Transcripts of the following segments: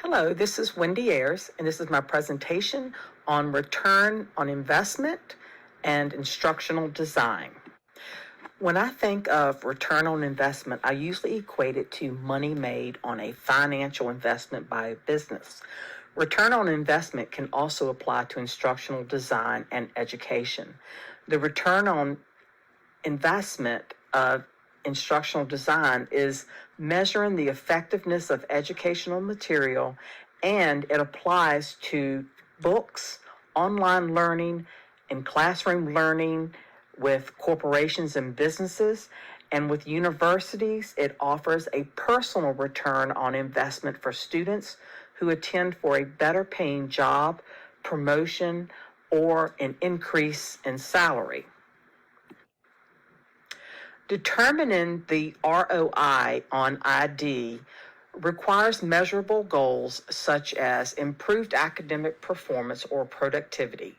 Hello, this is Wendy Ayers, and this is my presentation on return on investment and instructional design. When I think of return on investment, I usually equate it to money made on a financial investment by a business. Return on investment can also apply to instructional design and education. The return on investment of instructional design is measuring the effectiveness of educational material, and it applies to books, online learning, and classroom learning with corporations and businesses. And with universities, it offers a personal return on investment for students who attend for a better paying job, promotion, or an increase in salary. Determining the ROI on ID requires measurable goals such as improved academic performance or productivity,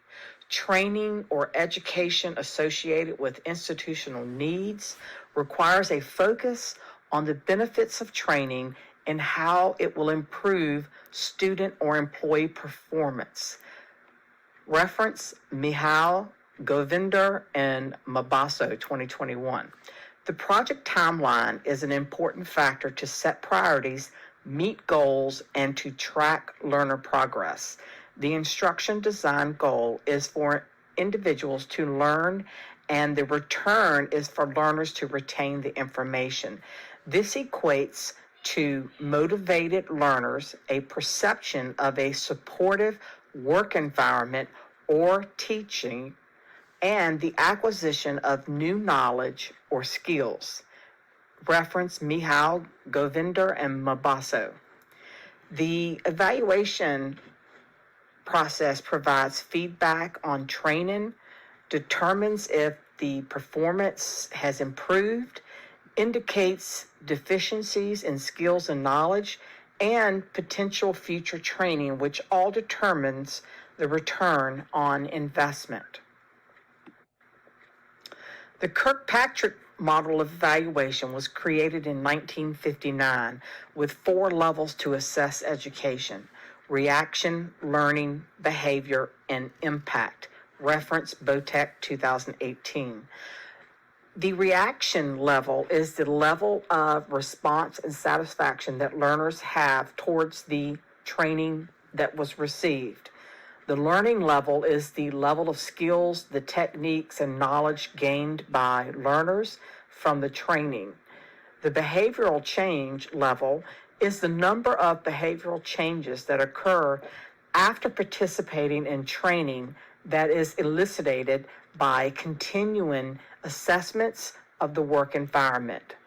training or education associated with institutional needs, requires a focus on the benefits of training and how it will improve student or employee performance. Reference Michal, Govinder, and Mabasso, 2021. The project timeline is an important factor to set priorities, meet goals, and to track learner progress. The instruction design goal is for individuals to learn, and the return is for learners to retain the information. This equates to motivated learners, a perception of a supportive work environment or teaching, and the acquisition of new knowledge or skills. Reference Michal, Govinder, and Mabasso. The evaluation process provides feedback on training, determines if the performance has improved, indicates deficiencies in skills and knowledge, and potential future training, which all determines the return on investment. The Kirkpatrick model of evaluation was created in 1959 with 4 levels to assess education: reaction, learning, behavior, and impact. Reference Botec 2018. The reaction level is the level of response and satisfaction that learners have towards the training that was received. The learning level is the level of skills, the techniques, and knowledge gained by learners from the training. The behavioral change level is the number of behavioral changes that occur after participating in training that is elicited by continuing assessments of the work environment.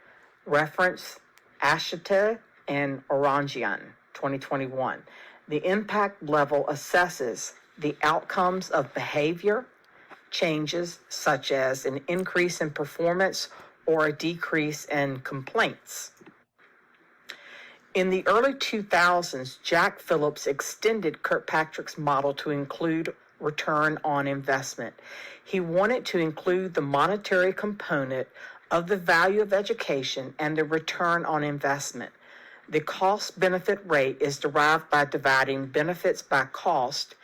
Reference Ashita and Orangian, 2021. The impact level assesses the outcomes of behavior changes, such as an increase in performance or a decrease in complaints. In the early 2000s, Jack Phillips extended Kirkpatrick's model to include return on investment. He wanted to include the monetary component of the value of education and the return on investment. The cost-benefit rate is derived by dividing benefits by cost,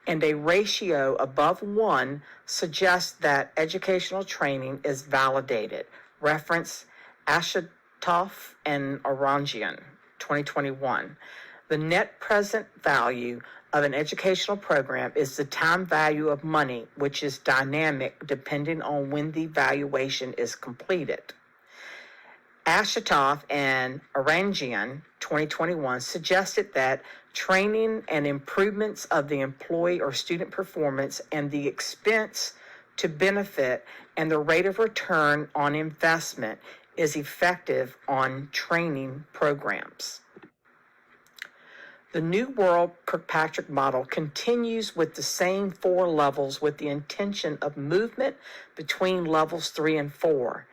and a ratio above 1 suggests that educational training is validated. Reference Ashitoff and Orangian, 2021. The net present value of an educational program is the time value of money, which is dynamic depending on when the evaluation is completed. Ashitoff and Orangian, 2021, suggested that training and improvements of the employee or student performance and the expense to benefit and the rate of return on investment is effective on training programs. The New World Kirkpatrick model continues with the same 4 levels with the intention of movement between levels 3 and 4.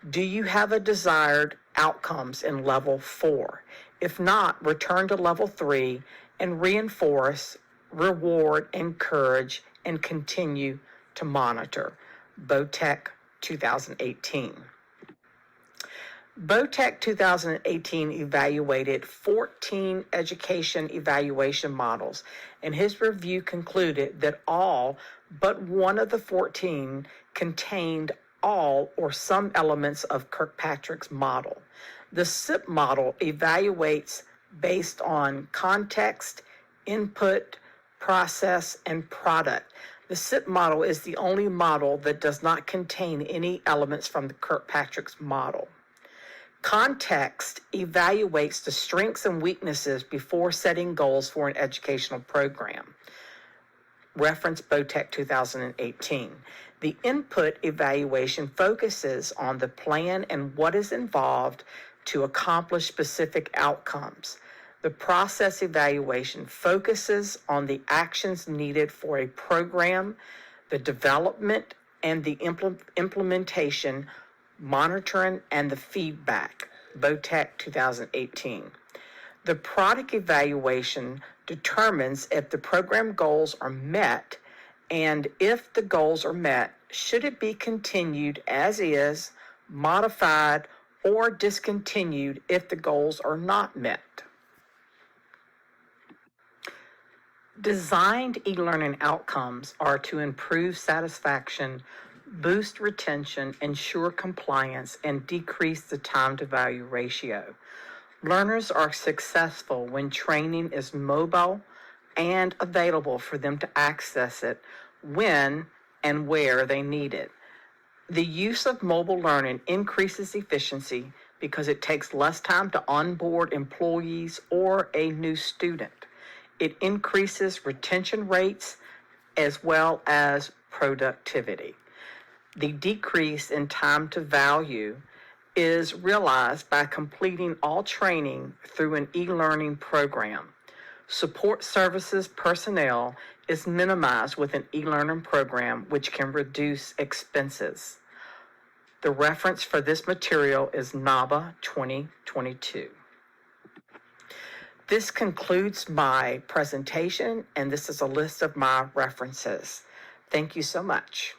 Do you have a desired outcomes in level 4? If not, return to level 3 and reinforce, reward, encourage, and continue to monitor. Botec 2018. BOTEC 2018 evaluated 14 education evaluation models, and his review concluded that all but one of the 14 contained all or some elements of Kirkpatrick's model. The SIP model evaluates based on context, input, process, and product. The SIP model is the only model that does not contain any elements from the Kirkpatrick's model. Context evaluates the strengths and weaknesses before setting goals for an educational program. Reference BOTEC 2018. The input evaluation focuses on the plan and what is involved to accomplish specific outcomes. The process evaluation focuses on the actions needed for a program, the development and the implementation, monitoring, and the feedback. BOTEC 2018. The product evaluation determines if the program goals are met, and if the goals are met, should it be continued as is, modified, or discontinued if the goals are not met. Designed e-learning outcomes are to improve satisfaction, boost retention, ensure compliance, and decrease the time to value ratio. Learners are successful when training is mobile and available for them to access it when and where they need it. The use of mobile learning increases efficiency because it takes less time to onboard employees or a new student. It increases retention rates as well as productivity. The decrease in time to value is realized by completing all training through an e-learning program. Support services personnel is minimized with an e-learning program, which can reduce expenses. The reference for this material is NABA 2022. This concludes my presentation, and this is a list of my references. Thank you so much.